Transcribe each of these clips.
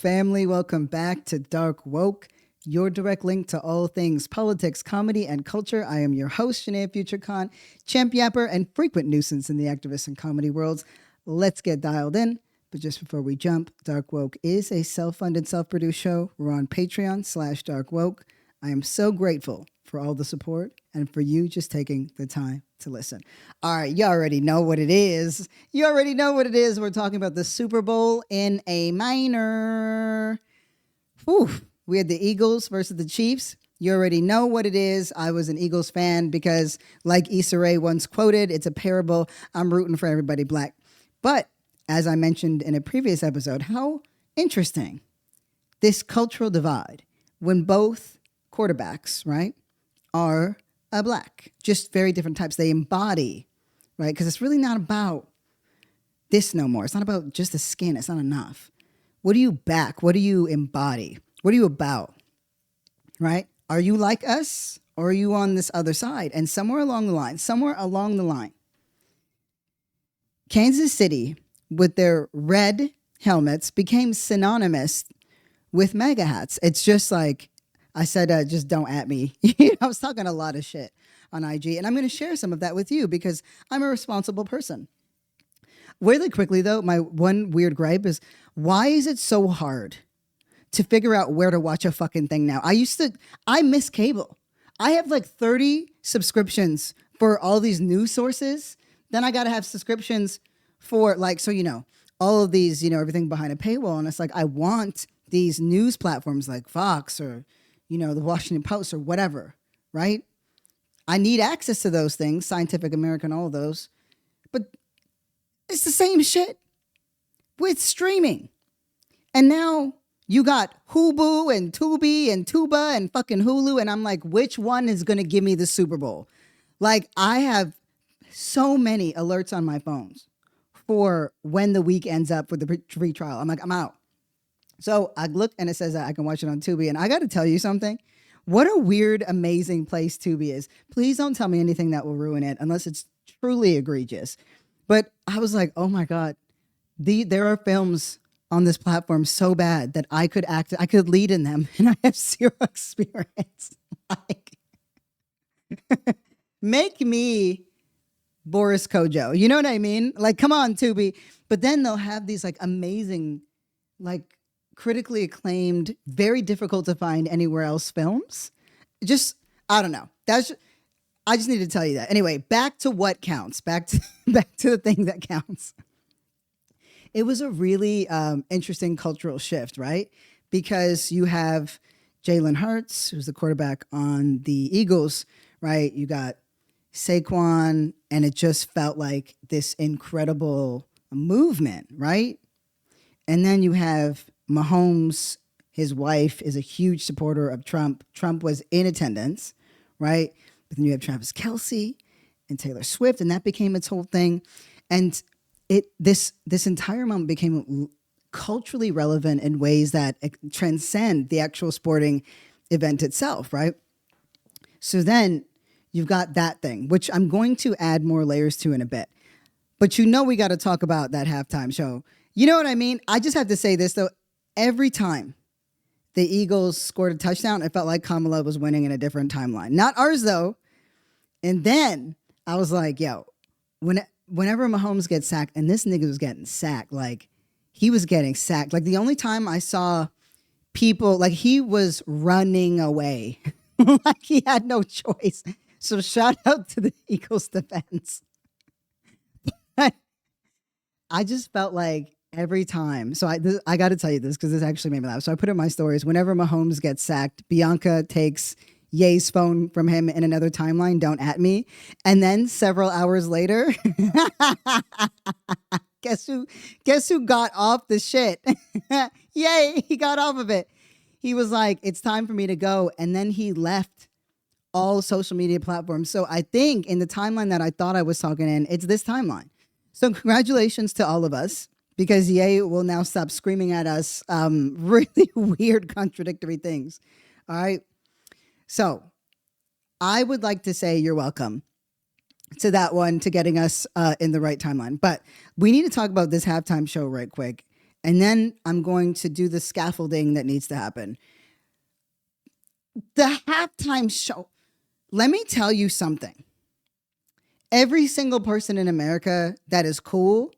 family? Welcome back to Dark Woke, your direct link to all things politics, comedy, and culture. I am your host, Janaya Future Khan, champ yapper and frequent nuisance in the activist and comedy worlds. Let's get dialed in. But just before we jump, Dark Woke is a self-funded, self-produced show. We're on Patreon/Dark Woke. I am so grateful for all the support and for you just taking the time to listen. All right, you already know what it is. We're talking about the Super Bowl in a minor. Whew. We had the Eagles versus the Chiefs. You already know what it is. I was an Eagles fan because, like Issa Rae once quoted, it's a parable. I'm rooting for everybody black. But as I mentioned in a previous episode, how interesting this cultural divide when both quarterbacks, right, are black, just very different types. They embody, right? Because it's really not about this no more. It's not about just the skin. It's not enough. What do you back? What do you embody? What are you about, right? Are you like us or are you on this other side? And somewhere along the line, Kansas City with their red helmets became synonymous with MAGA hats. It's just like, I said, just don't at me. I was talking a lot of shit on IG, and I'm going to share some of that with you because I'm a responsible person. Really quickly, though, my one weird gripe is, why is it so hard to figure out where to watch a fucking thing now? I miss cable. I have like 30 subscriptions for all these news sources. Then I got to have subscriptions for all of these, everything behind a paywall. And it's like, I want these news platforms like Fox or the Washington Post or whatever, right? I need access to those things, Scientific American, all of those. But it's the same shit with streaming. And now you got Hubu and Tubi and Tuba and fucking Hulu. And I'm like, which one is going to give me the Super Bowl? Like, I have so many alerts on my phones for when the week ends up with the free trial. I'm like, I'm out. So I look and it says that I can watch it on Tubi. And I got to tell you something. What a weird, amazing place Tubi is. Please don't tell me anything that will ruin it unless it's truly egregious. But I was like, oh my God, there are films on this platform so bad that I could lead in them and I have zero experience. Like, make me Boris Kojo. You know what I mean? Like, come on, Tubi. But then they'll have these like amazing, like, critically acclaimed, very difficult to find anywhere else films. Just, I don't know. I just need to tell you that. Anyway, back to what counts. Back to the thing that counts. It was a really interesting cultural shift, right? Because you have Jalen Hurts, who's the quarterback on the Eagles, right? You got Saquon, and it just felt like this incredible movement, right? And then you have Mahomes. His wife is a huge supporter of Trump. Trump was in attendance, right? But then you have Travis Kelce and Taylor Swift, and that became its whole thing. And this entire moment became culturally relevant in ways that transcend the actual sporting event itself, right? So then you've got that thing, which I'm going to add more layers to in a bit. But we got to talk about that halftime show. You know what I mean? I just have to say this, though. Every time the Eagles scored a touchdown, it felt like Kamala was winning in a different timeline. Not ours, though. And then I was like, yo, whenever Mahomes gets sacked, and this nigga was getting sacked, like, he was getting sacked. Like, the only time I saw people, like, he was running away. Like, he had no choice. So shout out to the Eagles defense. I just felt like every time. So I got to tell you this because this actually made me laugh. So I put in my stories. Whenever Mahomes gets sacked, Bianca takes Ye's phone from him in another timeline. Don't at me. And then several hours later, guess who got off the shit? Yay, he got off of it. He was like, it's time for me to go. And then he left all social media platforms. So I think in the timeline that I thought I was talking in, it's this timeline. So congratulations to all of us, because Ye will now stop screaming at us really weird, contradictory things. All right. So I would like to say you're welcome to that one, to getting us in the right timeline. But we need to talk about this halftime show right quick. And then I'm going to do the scaffolding that needs to happen. The halftime show. Let me tell you something. Every single person in America that is cool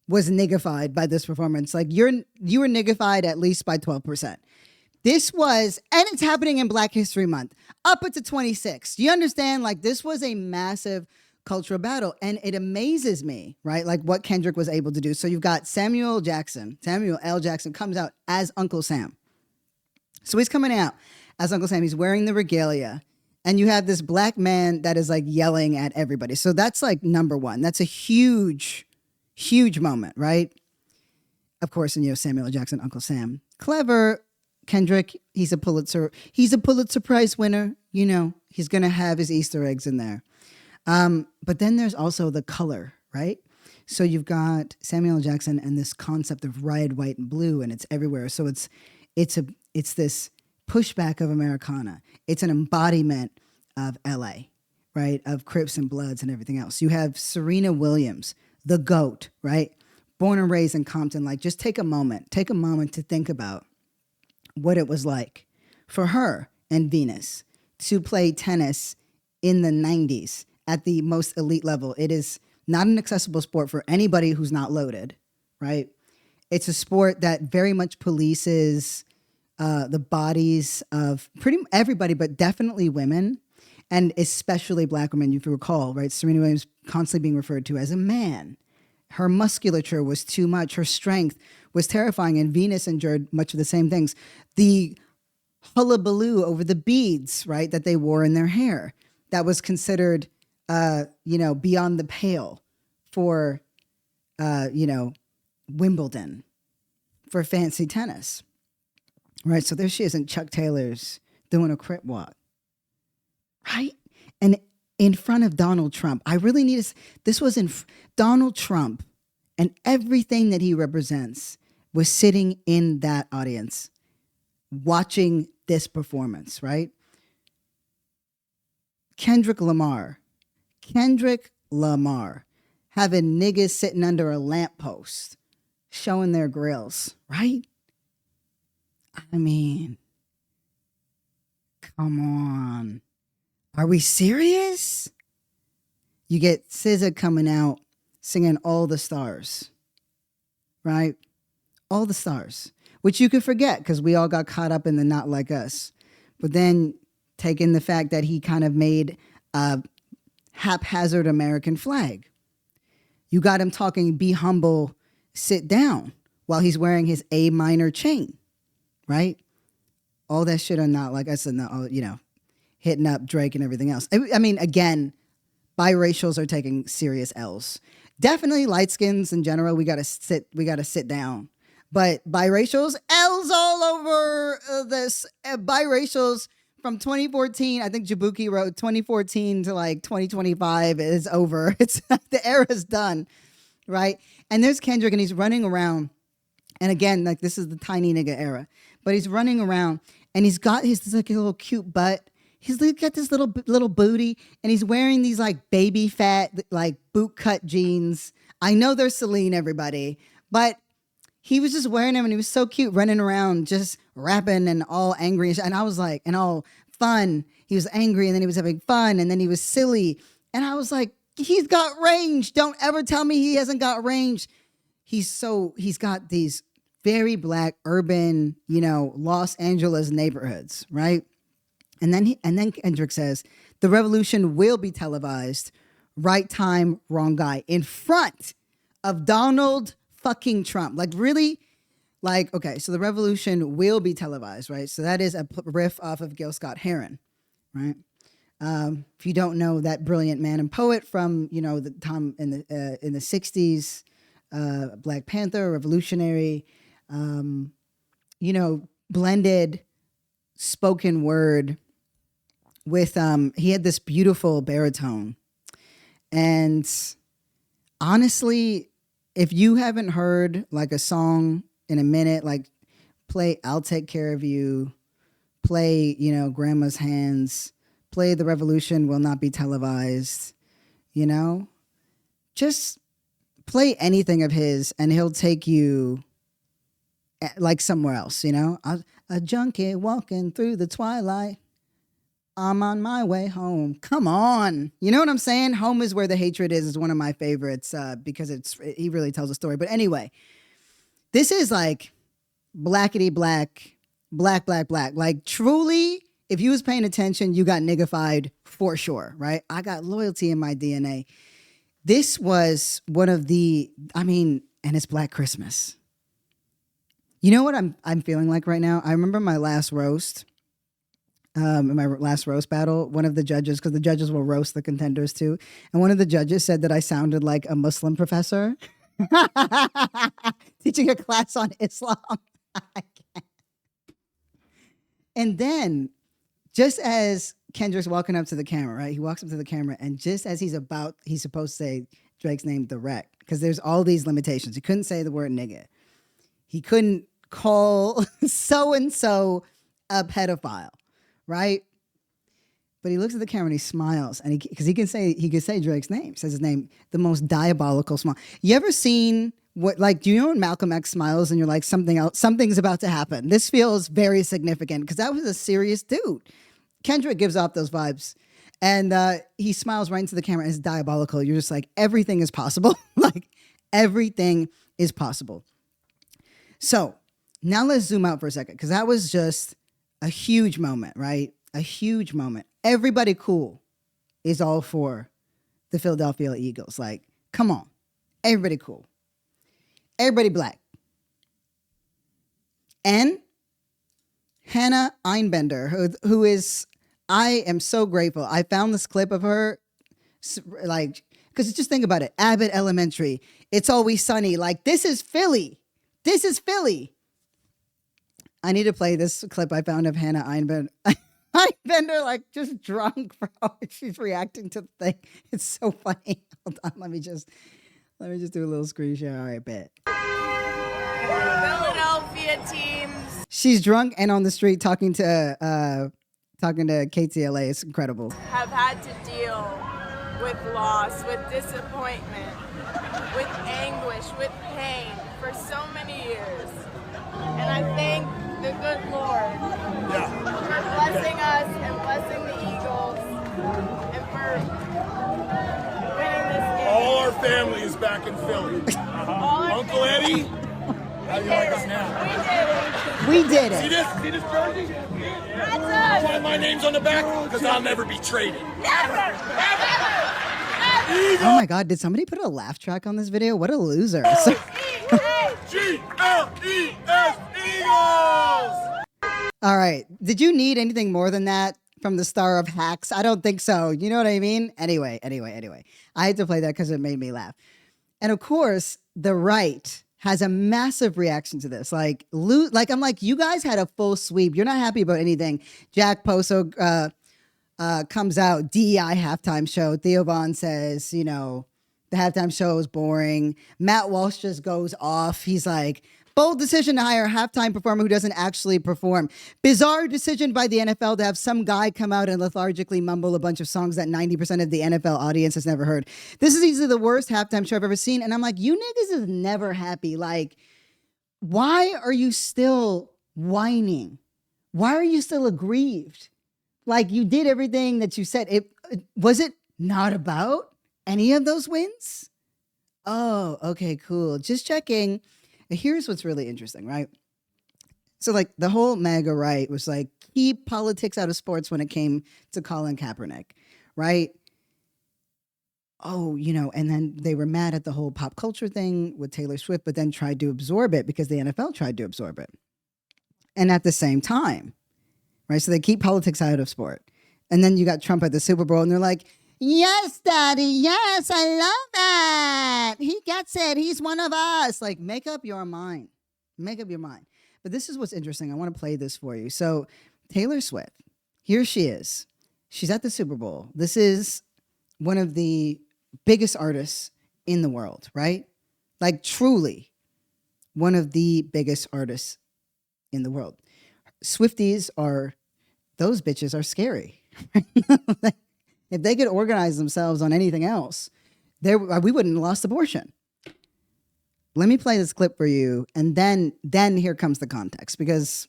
was niggified by this performance. Like you were niggified at least by 12%. This was, and it's happening in Black History Month, up to 26. Do you understand? Like this was a massive cultural battle, and it amazes me, right? Like what Kendrick was able to do. So you've got Samuel L. Jackson comes out as Uncle Sam. So he's coming out as Uncle Sam. He's wearing the regalia, and you have this black man that is like yelling at everybody. So that's like number one. That's a huge, huge moment, right? Of course, and Samuel L. Jackson, Uncle Sam, clever. Kendrick, he's a Pulitzer Prize winner. He's gonna have his Easter eggs in there. But then there's also the color, right? So you've got Samuel L. Jackson and this concept of red, white, and blue, and it's everywhere. So it's this pushback of Americana. It's an embodiment of LA, right? Of Crips and Bloods and everything else. You have Serena Williams, the GOAT, right? Born and raised in Compton. Like, just take a moment to think about what it was like for her and Venus to play tennis in the 90s at the most elite level. It is not an accessible sport for anybody who's not loaded, right? It's a sport that very much polices the bodies of pretty everybody, but definitely women, and especially black women. If you recall, right? Serena Williams constantly being referred to as a man. Her musculature was too much. Her strength was terrifying, and Venus endured much of the same things. The hullabaloo over the beads, right, that they wore in their hair, that was considered, beyond the pale for, Wimbledon, for fancy tennis, right? So there she is in Chuck Taylor's doing a crip walk, right? And in front of Donald Trump. I really need to, this was in Donald Trump, and everything that he represents was sitting in that audience watching this performance, right? Kendrick Lamar, having niggas sitting under a lamppost showing their grills, right? I mean, come on. Are we serious? You get SZA coming out singing All the Stars, right? All the Stars, which you could forget because we all got caught up in the Not Like Us. But then take in the fact that he kind of made a haphazard American flag. You got him talking, be humble, sit down, while he's wearing his A minor chain, right? All that shit on Not Like Us, and hitting up Drake and everything else. I mean, again, biracials are taking serious L's. Definitely light skins in general, we gotta sit down. But biracials, L's all over this. Biracials from 2014, I think Jabuki wrote 2014 to like 2025 is over. It's the era's done, right? And there's Kendrick, and he's running around. And again, like this is the tiny nigga era, but he's running around, and he's got his like a little cute butt. He's got this little booty, and he's wearing these like baby fat, like boot cut jeans. I know they're Celine, everybody, but he was just wearing them, and he was so cute running around, just rapping and all angry. And I was like, and all fun. He was angry, and then he was having fun, and then he was silly. And I was like, he's got range. Don't ever tell me he hasn't got range. He's got these very black urban, Los Angeles neighborhoods, right? And then Kendrick says, the revolution will be televised. Right time, wrong guy. In front of Donald fucking Trump. Like, really? Like, okay, so the revolution will be televised, right? So that is a riff off of Gil Scott-Heron, right? If you don't know that brilliant man and poet from, the time in the 60s, Black Panther, revolutionary, blended spoken word with, he had this beautiful baritone. And honestly, if you haven't heard like a song in a minute, like play I'll Take Care of You, play, Grandma's Hands, play The Revolution Will Not Be Televised, just play anything of his, and he'll take you like somewhere else, you know? A junkie walking through the twilight. I'm on my way home. Come on. You know what I'm saying? Home is where the hatred is one of my favorites because he really tells a story. But anyway, this is like blackety black, black, black, black. Like truly, if you was paying attention, you got niggified for sure, right? I got loyalty in my DNA. This was one of and it's Black Christmas. You know what I'm feeling like right now? I remember my last roast. In my last roast battle, one of the judges, because the judges will roast the contenders too, and one of the judges said that I sounded like a Muslim professor teaching a class on Islam. And then, just as Kendrick's walking up to the camera, right? He walks up to the camera, and just as he's supposed to say Drake's name direct, because there's all these limitations. He couldn't say the word nigga. He couldn't call so-and-so a pedophile. Right, but he looks at the camera and he smiles, and because he can say Drake's name, says his name, the most diabolical smile. You ever seen do you know when Malcolm X smiles and you're like something's about to happen? This feels very significant because that was a serious dude. Kendrick gives off those vibes, and he smiles right into the camera. And it's diabolical. You're just like, everything is possible. Like everything is possible. So now let's zoom out for a second because that was just a huge moment, right? A huge moment. Everybody cool is all for the Philadelphia Eagles. Like, come on. Everybody cool. Everybody black. And Hannah Einbender, who is, I am so grateful. I found this clip of her, like, because just think about it. Abbott Elementary. It's Always Sunny. Like, this is Philly. This is Philly. I need to play this clip I found of Hannah Einbender. Einbender, like, just drunk, bro. She's reacting to the thing. It's so funny. Hold on, let me just do a little screen share. All right, bet. Philadelphia teams. She's drunk and on the street talking to KTLA. It's incredible. Have had to deal with loss, with disappointment, with anguish, with pain for so many years. And I thank the good Lord for blessing us and blessing the Eagles and for winning this game. All our family is back in Philly. Uncle Eddie, how do you like us now? We did it. See this jersey? That's us. Why my name's on the back? Because I'll never be traded. Never. Oh my God, did somebody put a laugh track on this video? What a loser. G-L-E-S, Eagles! All right. Did you need anything more than that from the star of Hacks? I don't think so. You know what I mean? Anyway. I had to play that because it made me laugh. And of course, the right has a massive reaction to this. Like I'm like, you guys had a full sweep. You're not happy about anything. Jack Poso comes out, DEI halftime show. Theo Von says, you know, the halftime show is boring. Matt Walsh just goes off. He's like, bold decision to hire a halftime performer who doesn't actually perform. Bizarre decision by the NFL to have some guy come out and lethargically mumble a bunch of songs that 90% of the NFL audience has never heard. This is easily the worst halftime show I've ever seen. And I'm like, you niggas is never happy. Like, why are you still whining? Why are you still aggrieved? Like, you did everything that you said. Was it not about any of those wins? Oh, okay, cool. Just checking. Here's what's really interesting, right? So, like, the whole MAGA right was like, keep politics out of sports when it came to Colin Kaepernick, right? Oh, you know, and then they were mad at the whole pop culture thing with Taylor Swift, but then tried to absorb it because the NFL tried to absorb it. And at the same time, right? So they keep politics out of sport. And then you got Trump at the Super Bowl, and they're like, yes, daddy. Yes, I love that. He gets it. He's one of us. Like, make up your mind. Make up your mind. But this is what's interesting. I want to play this for you. So Taylor Swift, here she is. She's at the Super Bowl. This is one of the biggest artists in the world, right? Like, truly one of the biggest artists in the world. Swifties those bitches are scary. If they could organize themselves on anything else, we wouldn't have lost abortion. let me play this clip for you, and then here comes the context, because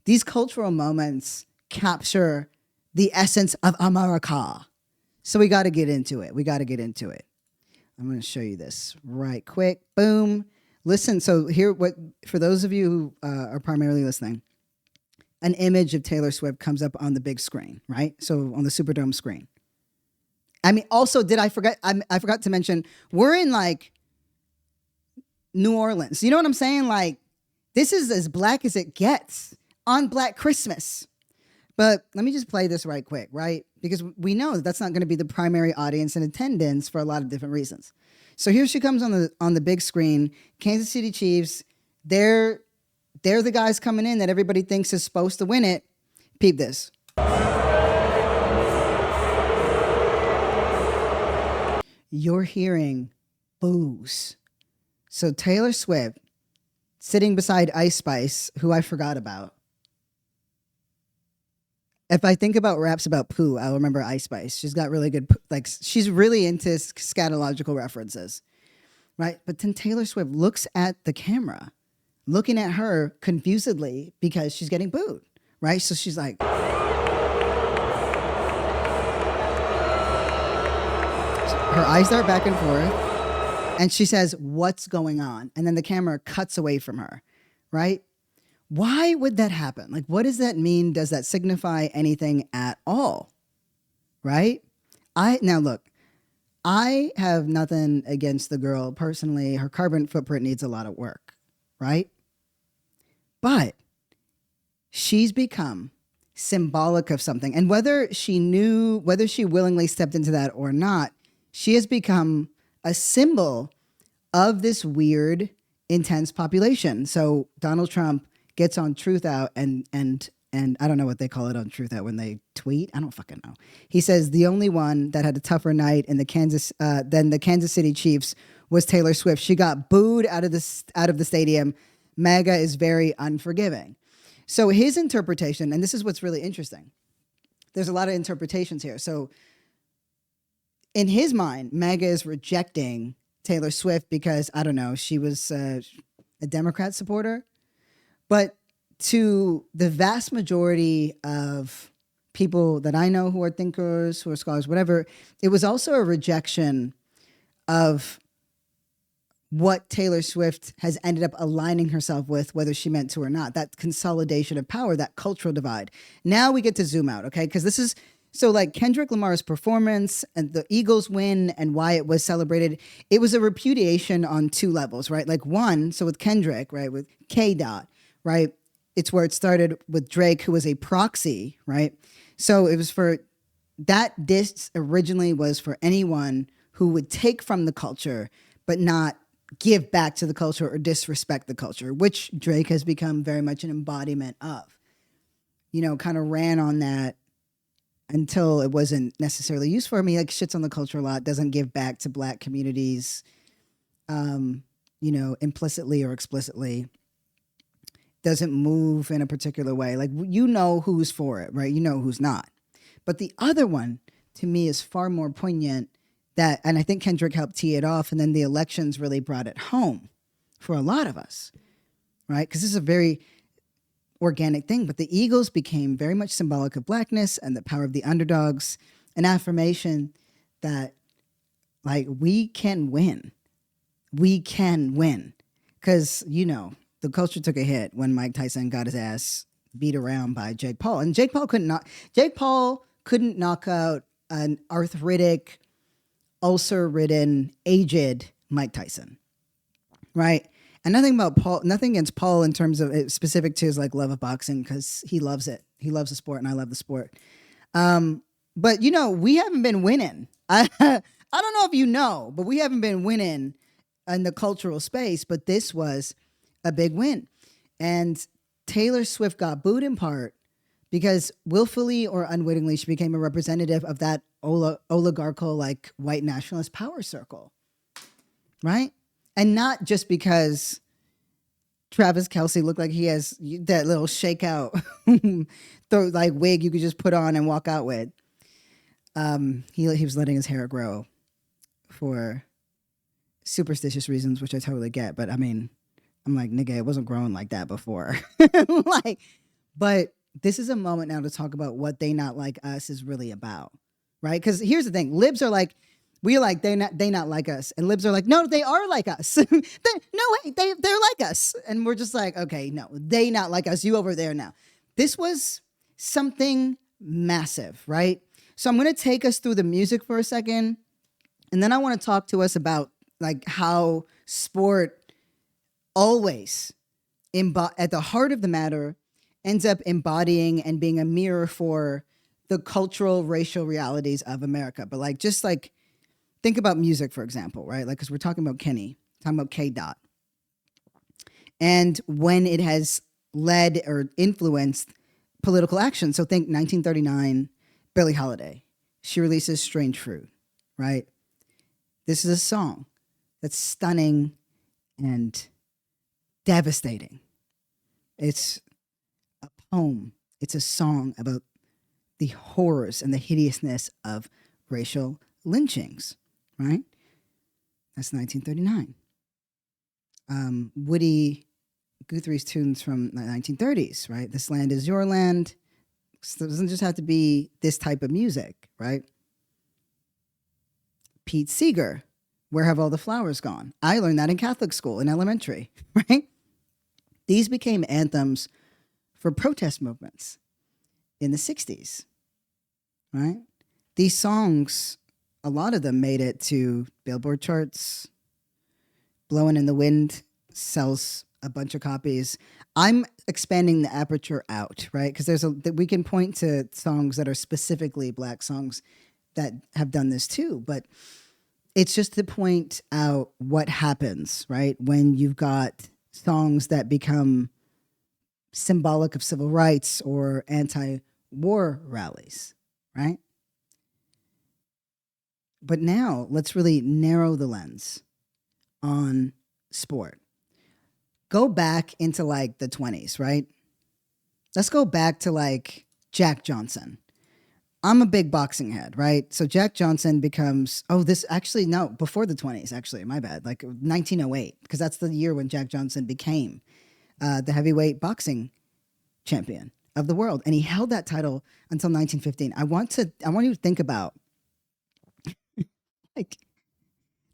these cultural moments capture the essence of America. So we got to get into it. I'm going to show you this right quick. Boom. Listen. So here, for those of you who are primarily listening, an image of Taylor Swift comes up on the big screen, right? So on the Superdome screen. I mean, also, I forgot to mention, we're in like New Orleans. You know what I'm saying? Like, this is as black as it gets on Black Christmas. But let me just play this right quick, right? Because we know that's not going to be the primary audience in attendance for a lot of different reasons. So here she comes on the big screen. Kansas City Chiefs, they're the guys coming in that everybody thinks is supposed to win it. Peep this. You're hearing boos. So Taylor Swift sitting beside Ice Spice, who I forgot about. If I think about raps about poo, I'll remember Ice Spice. She's got really good, like, she's really into scatological references, right? But then Taylor Swift looks at the camera, looking at her confusedly because she's getting booed, right? So she's like, her eyes dart back and forth, and she says, "What's going on?" And then the camera cuts away from her, right? Why would that happen? Like, what does that mean? Does that signify anything at all? Right? Now look, I have nothing against the girl personally. Her carbon footprint needs a lot of work, right? But she's become symbolic of something. And whether she willingly stepped into that or not, she has become a symbol of this weird, intense population. So Donald Trump gets on Truth Out and I don't know what they call it on Truth Out when they tweet. I don't fucking know. He says the only one that had a tougher night in than the Kansas City Chiefs was Taylor Swift. She got booed out of the stadium. MAGA is very unforgiving. So his interpretation, and this is what's really interesting. There's a lot of interpretations here. So in his mind, MAGA is rejecting Taylor Swift because, I don't know, she was a Democrat supporter. But to the vast majority of people that I know who are thinkers, who are scholars, whatever, it was also a rejection of what Taylor Swift has ended up aligning herself with, whether she meant to or not. That consolidation of power, that cultural divide. Now we get to zoom out, okay? Because this is, so like Kendrick Lamar's performance and the Eagles win and why it was celebrated, it was a repudiation on two levels, right? Like one, so with Kendrick, right, with K. Dot, right? It's where it started with Drake, who was a proxy, right? So it was for, that diss originally was for anyone who would take from the culture, but not give back to the culture or disrespect the culture, which Drake has become very much an embodiment of. You know, kind of ran on that until it wasn't necessarily used for me. Like, shits on the culture a lot, doesn't give back to Black communities, you know, implicitly or explicitly. Doesn't move in a particular way. Like, you know who's for it, right? You know who's not. But the other one, to me, is far more poignant. That, and I think Kendrick helped tee it off, and then the elections really brought it home for a lot of us, right? Because this is a very organic thing. But the Eagles became very much symbolic of Blackness and the power of the underdogs, an affirmation that, like, we can win. We can win. Because, you know, the culture took a hit when Mike Tyson got his ass beat around by Jake Paul. And Jake Paul couldn't knock out an arthritic, ulcer-ridden, aged Mike Tyson, right? And nothing against Paul in terms of it, specific to his like love of boxing, because he loves it. He loves the sport, and I love the sport. But you know, we haven't been winning. I don't know if you know, but we haven't been winning in the cultural space. But this was a big win, and Taylor Swift got booed in part because willfully or unwittingly, she became a representative of that oligarchical, like, white nationalist power circle, right? And not just because Travis Kelce looked like he has that little shakeout like wig you could just put on and walk out with. He was letting his hair grow for superstitious reasons, which I totally get. But I mean, I'm like, nigga, it wasn't growing like that before. Like, but this is a moment now to talk about what They Not Like Us is really about, right? Because here's the thing: libs are like, we are like they not like us, and libs are like, no, they are like us. No way, they're like us, and we're just like, okay, no, they not like us. You over there now. This was something massive, right? So I'm gonna take us through the music for a second, and then I want to talk to us about like how sport always at the heart of the matter ends up embodying and being a mirror for the cultural, racial realities of America. But like, just like, think about music, for example, right? Like, because we're talking about Kenny, talking about K. Dot. And when it has led or influenced political action. So think 1939, Billie Holiday. She releases Strange Fruit, right? This is a song that's stunning and devastating. It's a poem. It's a song about the horrors and the hideousness of racial lynchings, right? That's 1939. Woody Guthrie's tunes from the 1930s, right? This land is your land. So it doesn't just have to be this type of music, right? Pete Seeger, Where Have All the Flowers Gone? I learned that in Catholic school in elementary, right? These became anthems for protest movements in the 60s, right? These songs, a lot of them made it to Billboard charts. Blowing in the Wind sells a bunch of copies. I'm expanding the aperture out, right? Because we can point to songs that are specifically Black songs that have done this too, but it's just to point out what happens, right? When you've got songs that become symbolic of civil rights or anti-war rallies, right? But now let's really narrow the lens on sport. Go back into like the 20s, right? Let's go back to like Jack Johnson. I'm a big boxing head, right? So Jack Johnson becomes, before the 20s, actually, my bad, like 1908, because that's the year when Jack Johnson became the heavyweight boxing champion of the world. And he held that title until 1915. I want you to think about, like,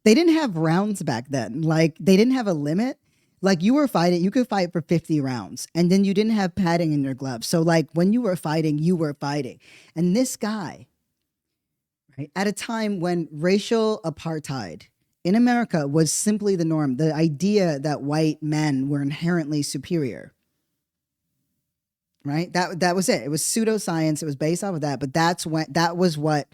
they didn't have rounds back then. Like, they didn't have a limit. Like, you could fight for 50 rounds, and then you didn't have padding in your gloves. So, like, when you were fighting, you were fighting. And this guy, right, at a time when racial apartheid in America was simply the norm, the idea that white men were inherently superior, right? That was it. It was pseudoscience. It was based off of that. But that was what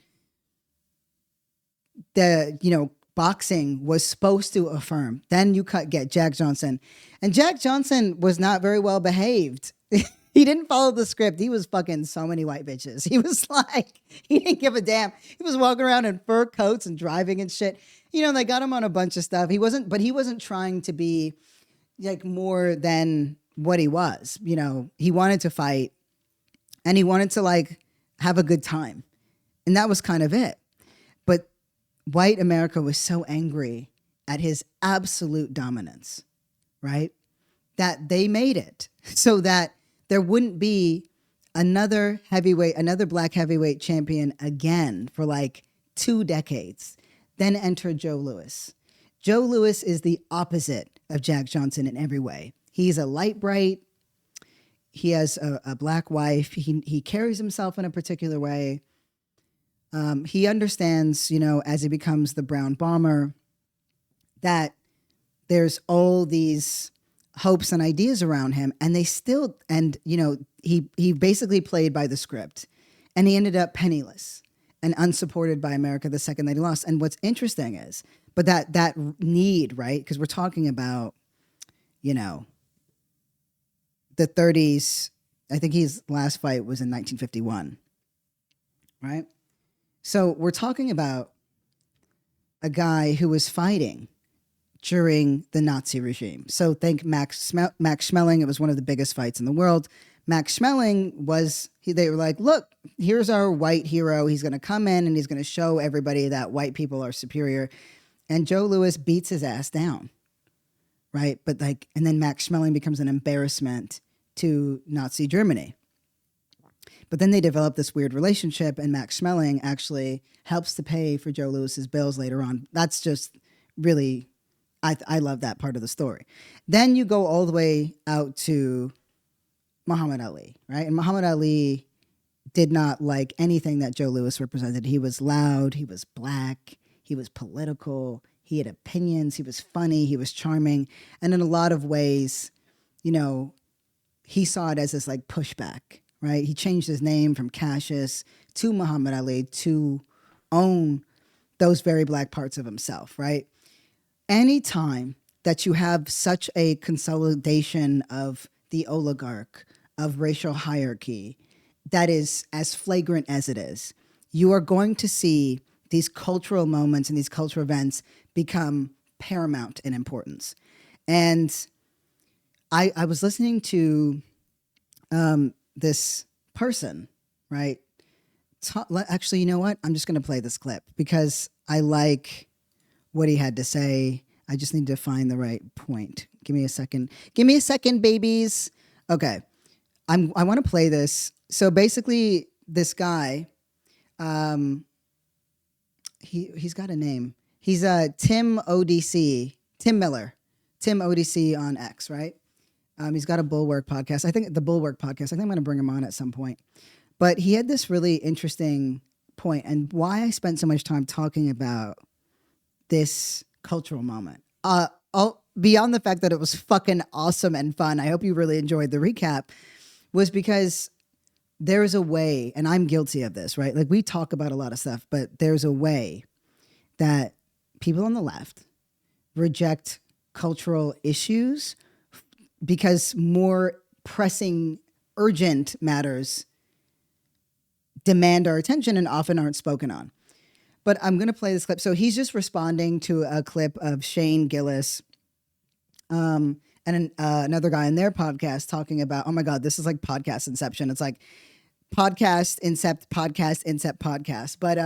boxing was supposed to affirm. Then you get Jack Johnson. And Jack Johnson was not very well behaved. He didn't follow the script. He was fucking so many white bitches. He was like, he didn't give a damn. He was walking around in fur coats and driving and shit. They got him on a bunch of stuff. He wasn't trying to be like more than what he was. He wanted to fight and he wanted to like have a good time. And that was kind of it. But white America was so angry at his absolute dominance, right? That they made it so that there wouldn't be another Black heavyweight champion again for like 2 decades. Then enter Joe Louis. Joe Louis is the opposite of Jack Johnson in every way. He's a light bright. He has a Black wife. He carries himself in a particular way. He understands, as he becomes the Brown Bomber, that there's all these hopes and ideas around him, and he basically played by the script, and he ended up penniless and unsupported by America the second that he lost. And what's interesting is, but that need, right? Because we're talking about, the 30s. I think his last fight was in 1951, right? So we're talking about a guy who was fighting during the Nazi regime. So think Max Schmeling. It was one of the biggest fights in the world. Max Schmeling they were like, look, here's our white hero. He's going to come in and he's going to show everybody that white people are superior. And Joe Louis beats his ass down, right? But like, and then Max Schmeling becomes an embarrassment to Nazi Germany. But then they develop this weird relationship, and Max Schmeling actually helps to pay for Joe Louis's bills later on. That's just really, I love that part of the story. Then you go all the way out to Muhammad Ali, right? And Muhammad Ali did not like anything that Joe Louis represented. He was loud, he was black, he was political, he had opinions, he was funny, he was charming. And in a lot of ways, you know, he saw it as this like pushback, right? He changed his name from Cassius to Muhammad Ali to own those very black parts of himself, right? Anytime that you have such a consolidation of the oligarch, of racial hierarchy, that is as flagrant as it is, you are going to see these cultural moments and these cultural events become paramount in importance. And I was listening to this person, right? Actually, you know what? I'm just going to play this clip because I like what he had to say. I just need to find the right point. Give me a second. Give me a second, babies. Okay. I want to play this. So basically, this guy, he's got a name. He's Tim ODC, Tim Miller, Tim ODC on X, right? He's got a Bulwark podcast. I think the Bulwark podcast, I think I'm going to bring him on at some point. But he had this really interesting point, and why I spent so much time talking about this cultural moment. Beyond the fact that it was fucking awesome and fun, I hope you really enjoyed the recap, was because there is a way, and I'm guilty of this, right? Like we talk about a lot of stuff, but there's a way that people on the left reject cultural issues because more pressing, urgent matters demand our attention and often aren't spoken on. But I'm going to play this clip. So he's just responding to a clip of Shane Gillis and another guy in their podcast talking about, oh my God, this is like podcast inception. It's like podcast incept, podcast incept, podcast. But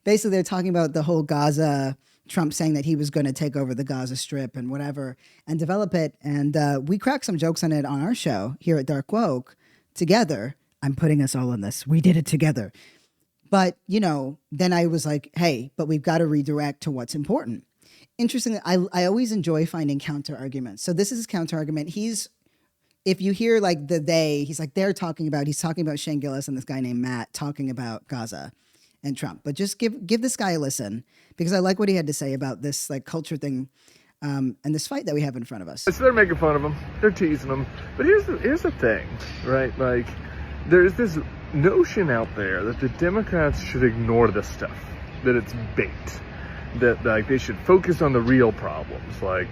basically they're talking about the whole Gaza, Trump saying that he was going to take over the Gaza Strip and whatever and develop it. And we cracked some jokes on it on our show here at Dark Woke together. I'm putting us all in this. We did it together. But, you know, then I was like, hey, but we've got to redirect to what's important. Interestingly, I always enjoy finding counter arguments. So this is his counter argument. If you hear like he's like, he's talking about Shane Gillis and this guy named Matt talking about Gaza and Trump. But just give this guy a listen because I like what he had to say about this like culture thing and this fight that we have in front of us. So they're making fun of him. They're teasing him. But here's the thing, right? Like, there's this notion out there that the Democrats should ignore this stuff, that it's bait, that like they should focus on the real problems, like,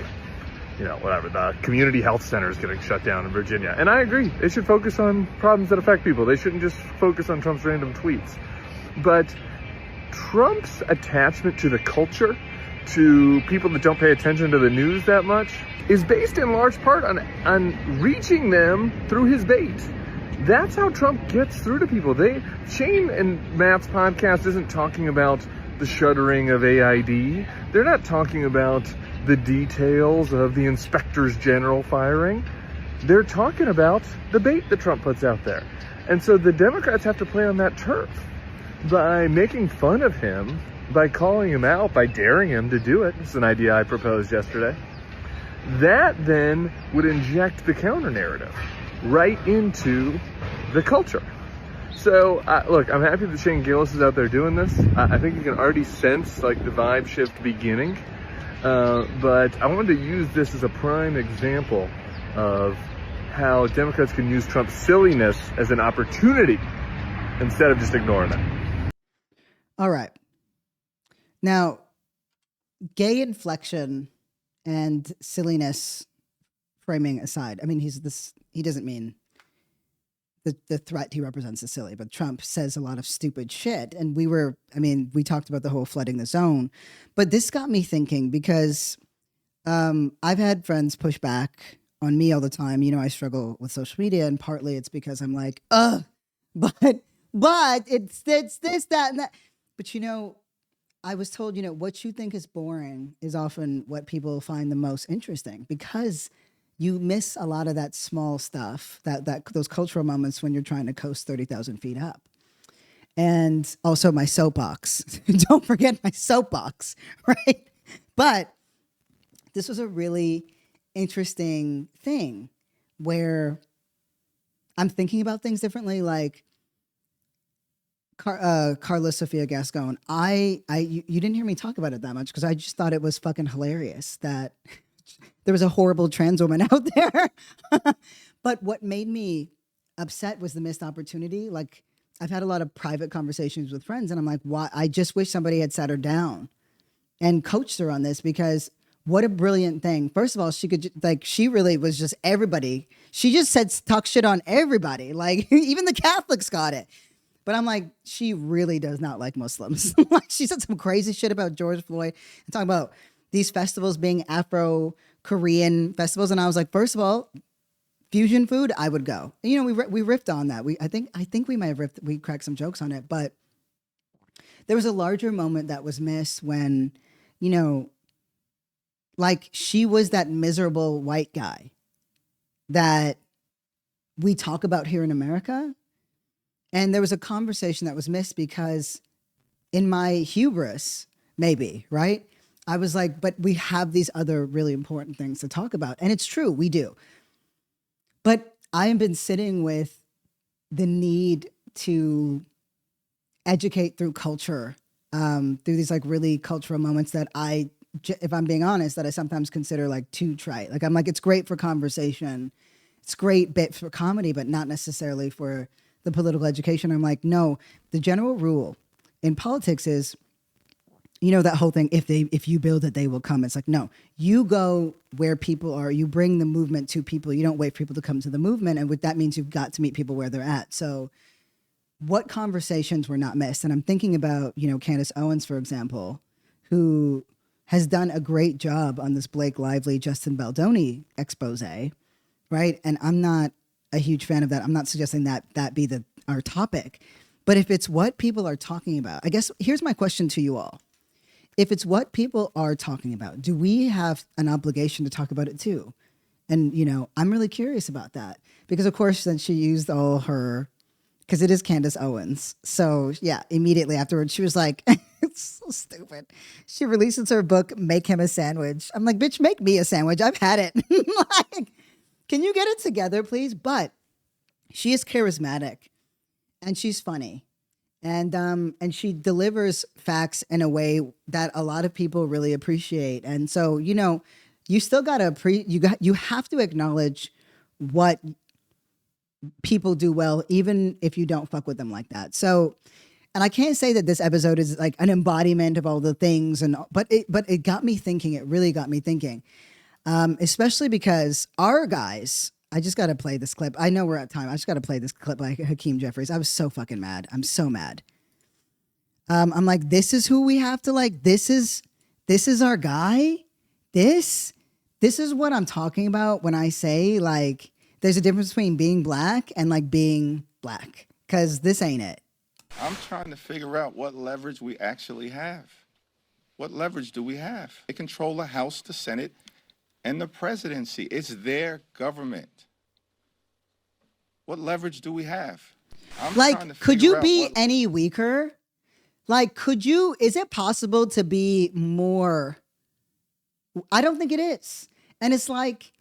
you know, whatever, the community health center is getting shut down in Virginia. And I agree, they should focus on problems that affect people. They shouldn't just focus on Trump's random tweets. But Trump's attachment to the culture, to people that don't pay attention to the news that much, is based in large part on reaching them through his bait. That's how Trump gets through to people. Shane and Matt's podcast isn't talking about the shuttering of AID. They're not talking about the details of the inspectors general firing. They're talking about the bait that Trump puts out there. And so the Democrats have to play on that turf by making fun of him, by calling him out, by daring him to do it. It's an idea I proposed yesterday. That then would inject the counter narrative right into the culture. So, look, I'm happy that Shane Gillis is out there doing this. I think you can already sense, like, the vibe shift beginning. But I wanted to use this as a prime example of how Democrats can use Trump's silliness as an opportunity instead of just ignoring it. All right. Now, gay inflection and silliness framing aside, I mean, he doesn't mean the threat he represents is silly, but Trump says a lot of stupid shit. And we talked about the whole flooding the zone, but this got me thinking because I've had friends push back on me all the time. You know, I struggle with social media, and partly it's because I'm like, but it's this, that, and that. But, you know, I was told, you know, what you think is boring is often what people find the most interesting, because you miss a lot of that small stuff, that those cultural moments when you're trying to coast 30,000 feet up. And also my soapbox. Don't forget my soapbox, right? But this was a really interesting thing where I'm thinking about things differently. Like Carla Sofia Gascon, you didn't hear me talk about it that much because I just thought it was fucking hilarious that there was a horrible trans woman out there. But what made me upset was the missed opportunity. Like, I've had a lot of private conversations with friends, and I'm like, why? I just wish somebody had sat her down and coached her on this, because what a brilliant thing. First of all, she could, like, she really was just everybody. She just said, talk shit on everybody. Like, even the Catholics got it. But I'm like, she really does not like Muslims. Like, she said some crazy shit about George Floyd and talking about these festivals being Afro-Korean festivals. And I was like, first of all, fusion food, I would go. You know, we riffed on that. I think we might have riffed. We cracked some jokes on it, but there was a larger moment that was missed when, you know, like, she was that miserable white guy that we talk about here in America. And there was a conversation that was missed because in my hubris, maybe, right? I was like, but we have these other really important things to talk about. And it's true, we do. But I have been sitting with the need to educate through culture, through these like really cultural moments that if I'm being honest, that I sometimes consider like too trite. Like, I'm like, it's great for conversation. It's great bit for comedy, but not necessarily for the political education. I'm like, no, the general rule in politics is, you know, that whole thing, if you build it, they will come. It's like, no, you go where people are, you bring the movement to people. You don't wait for people to come to the movement. And what that means, you've got to meet people where they're at. So what conversations were not missed? And I'm thinking about, you know, Candace Owens, for example, who has done a great job on this Blake Lively, Justin Baldoni expose, right? And I'm not a huge fan of that. I'm not suggesting that be our topic. But if it's what people are talking about, I guess here's my question to you all. If it's what people are talking about, do we have an obligation to talk about it too? And, you know, I'm really curious about that because, of course, then she used all her, because it is Candace Owens. So, yeah, immediately afterwards, she was like, it's so stupid. She releases her book, Make Him a Sandwich. I'm like, bitch, make me a sandwich. I've had it. Like, can you get it together, please? But she is charismatic and she's funny. And she delivers facts in a way that a lot of people really appreciate. And so, you know, you still you have to acknowledge what people do well, even if you don't fuck with them like that. So, and I can't say that this episode is like an embodiment of all the things, but it got me thinking. It really got me thinking, especially because our guys. I just got to play this clip. I know we're at time. I just got to play this clip by Hakeem Jeffries. I was so fucking mad. I'm so mad. I'm like, this is who we have to like. This is our guy. This is what I'm talking about when I say like, there's a difference between being black and like being black, because this ain't it. I'm trying to figure out what leverage we actually have. What leverage do we have? They control the House, the Senate, and the presidency. It's their government. What leverage do we have? Like, could you be any weaker? Like, is it possible to be more? I don't think it is. And it's like,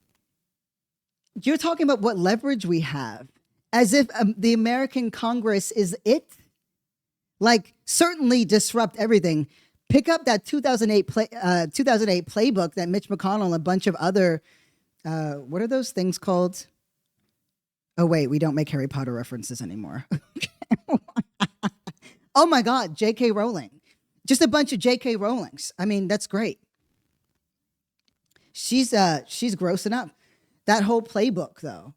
you're talking about what leverage we have as if the American Congress is it. Like, certainly disrupt everything. Pick up that 2008 playbook that Mitch McConnell and a bunch of other, what are those things called? Oh, wait, we don't make Harry Potter references anymore. Oh, my God, J.K. Rowling. Just a bunch of J.K. Rowlings. I mean, that's great. She's grossing up. That whole playbook, though,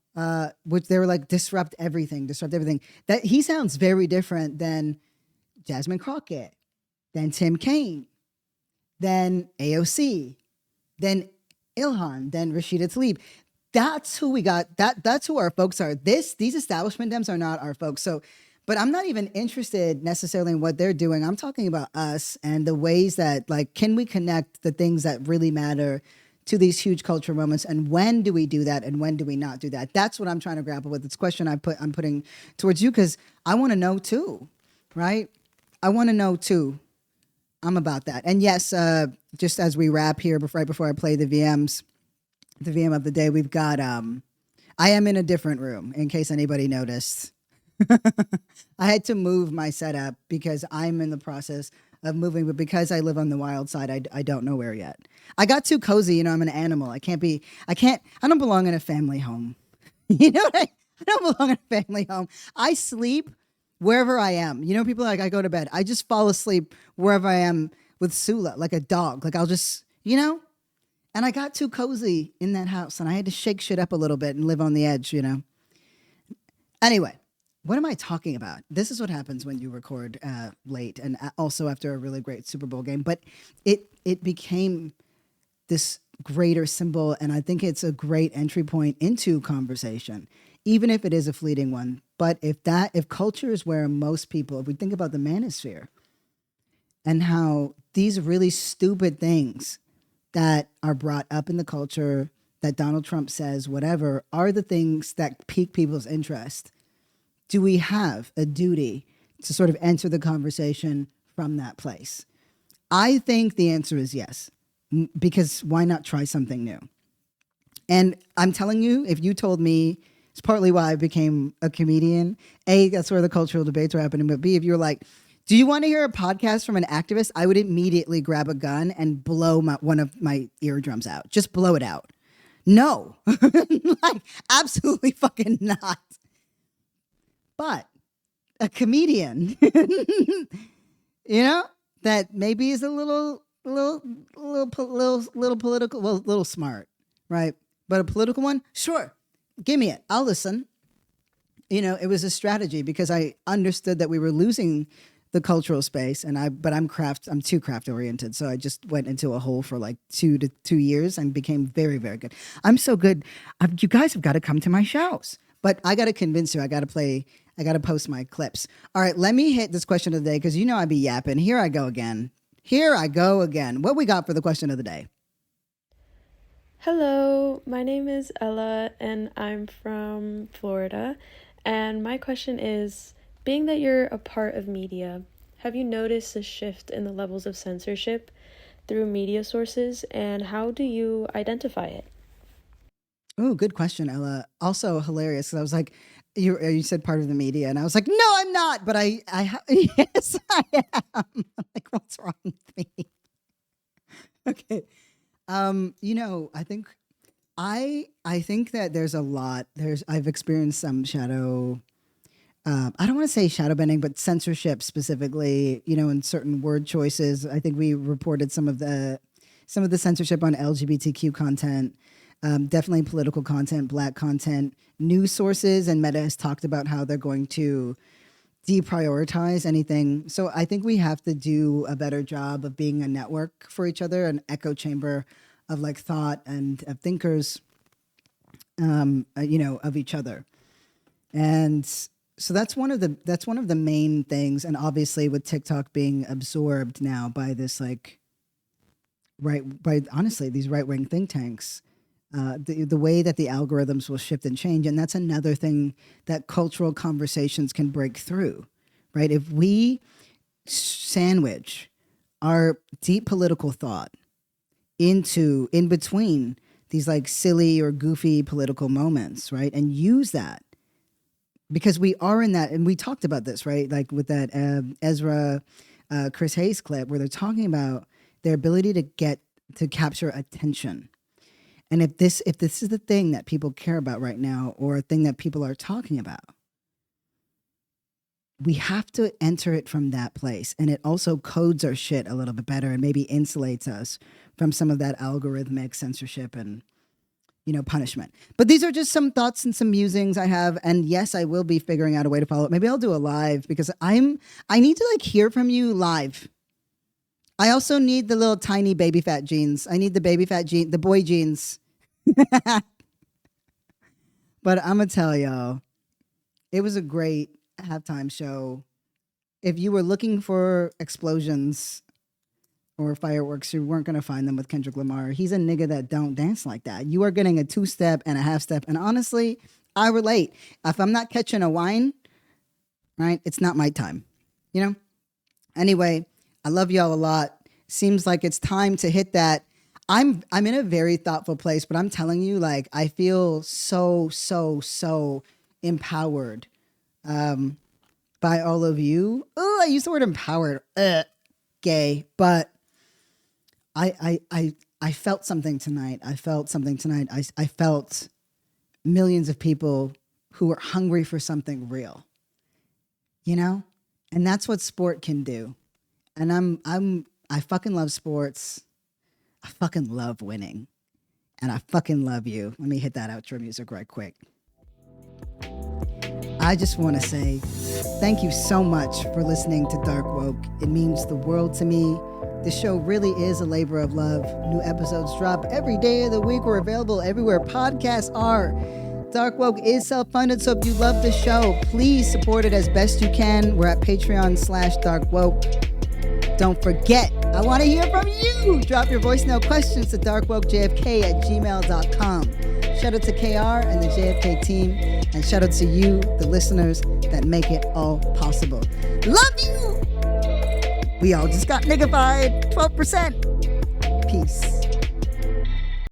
which they were like, disrupt everything. That he sounds very different than Jasmine Crockett, than Tim Kaine, than AOC, than Ilhan, than Rashida Tlaib. That's who we got. That's who our folks are. These establishment Dems are not our folks. So But I'm not even interested necessarily in what they're doing. I'm talking about us and the ways that, like, can we connect the things that really matter to these huge cultural moments, and when do we do that, and when do we not do that? That's what I'm trying to grapple with. It's a question I'm putting towards you, because I want to know too, right? I want to know too. I'm about that. And yes, just as we wrap here, right before I play the VMs, the VM of the day, we've got. I am in a different room, in case anybody noticed. I had to move my setup because I'm in the process of moving, but because I live on the wild side, I don't know where yet. I got too cozy, you know, I'm an animal. I don't belong in a family home. You know what I don't belong in a family home. I sleep wherever I am. You know, people are like, I go to bed. I just fall asleep wherever I am with Sula, like a dog. Like I'll just, you know, and I got too cozy in that house and I had to shake shit up a little bit and live on the edge, you know. Anyway. What am I talking about? This is what happens when you record late, and also after a really great Super Bowl game. But it became this greater symbol, and I think it's a great entry point into conversation, even if it is a fleeting one. But if culture is where most people, if we think about the manosphere, and how these really stupid things that are brought up in the culture, that Donald Trump says, whatever, are the things that pique people's interest. Do we have a duty to sort of enter the conversation from that place? I think the answer is yes, because why not try something new? And I'm telling you, if you told me, it's partly why I became a comedian. A, that's where the cultural debates are happening. But B, if you're like, do you want to hear a podcast from an activist? I would immediately grab a gun and blow one of my eardrums out. Just blow it out. No, like absolutely fucking not. But a comedian, you know, that maybe is a little political, well, little smart, right? But a political one, sure, give me it. I'll listen. You know, it was a strategy because I understood that we were losing the cultural space, but I'm too craft oriented, so I just went into a hole for like 2 years and became very, very good. I'm so good. You guys have got to come to my shows. But I got to convince you. I got to post my clips. All right, let me hit this question of the day because you know I be yapping. Here I go again. What we got for the question of the day? Hello, my name is Ella and I'm from Florida. And my question is, being that you're a part of media, have you noticed a shift in the levels of censorship through media sources, and how do you identify it? Oh, good question, Ella. Also hilarious because I was like, you said part of the media, and I was like, no, I'm not. But yes, I am. Like, what's wrong with me? Okay. You know, I think that there's a lot. I've experienced some shadow. I don't want to say shadow banning, but censorship specifically. You know, in certain word choices. I think we reported some of the censorship on LGBTQ content. Definitely political content, Black content, news sources, and Meta has talked about how they're going to deprioritize anything. So I think we have to do a better job of being a network for each other, an echo chamber of like thought and of thinkers, you know, of each other. And so that's one of the main things. And obviously with TikTok being absorbed now by this honestly, these right-wing think tanks, the way that the algorithms will shift and change. And that's another thing that cultural conversations can break through, right? If we sandwich our deep political thought in between these like silly or goofy political moments, right? And use that because we are in that, and we talked about this, right? Like with that Ezra, Chris Hayes clip where they're talking about their ability to capture attention. And if this is the thing that people care about right now, or a thing that people are talking about, we have to enter it from that place. And it also codes our shit a little bit better and maybe insulates us from some of that algorithmic censorship and, you know, punishment. But these are just some thoughts and some musings I have. And yes, I will be figuring out a way to follow it. Maybe I'll do a live because I need to like hear from you live. I also need the little tiny baby fat jeans. I need the baby fat jeans, the boy jeans. But I'm going to tell y'all, it was a great halftime show, if you were looking for explosions or fireworks, you weren't going to find them with Kendrick Lamar. He's a nigga that don't dance like that. You are getting a 2-step and a half-step. And honestly, I relate. If I'm not catching a wine, right, it's not my time, you know? Anyway, I love y'all a lot. Seems like it's time to hit that. I'm in a very thoughtful place, but I'm telling you, like, I feel so empowered by all of you. Oh, I use the word empowered. Gay, but I felt something tonight. I felt millions of people who are hungry for something real, you know? And that's what sport can do. And I fucking love sports. I fucking love winning. And I fucking love you. Let me hit that outro music right quick. I just want to say thank you so much for listening to Dark Woke. It means the world to me. The show really is a labor of love. New episodes drop every day of the week. We're available everywhere podcasts are. Dark Woke is self-funded, so if you love the show, please support it as best you can. We're at Patreon/DarkWoke. Don't forget, I want to hear from you. Drop your voicemail questions to darkwokejfk@gmail.com. Shout out to KR and the JFK team, and shout out to you, the listeners, that make it all possible. Love you! We all just got niggified, 12%. Peace.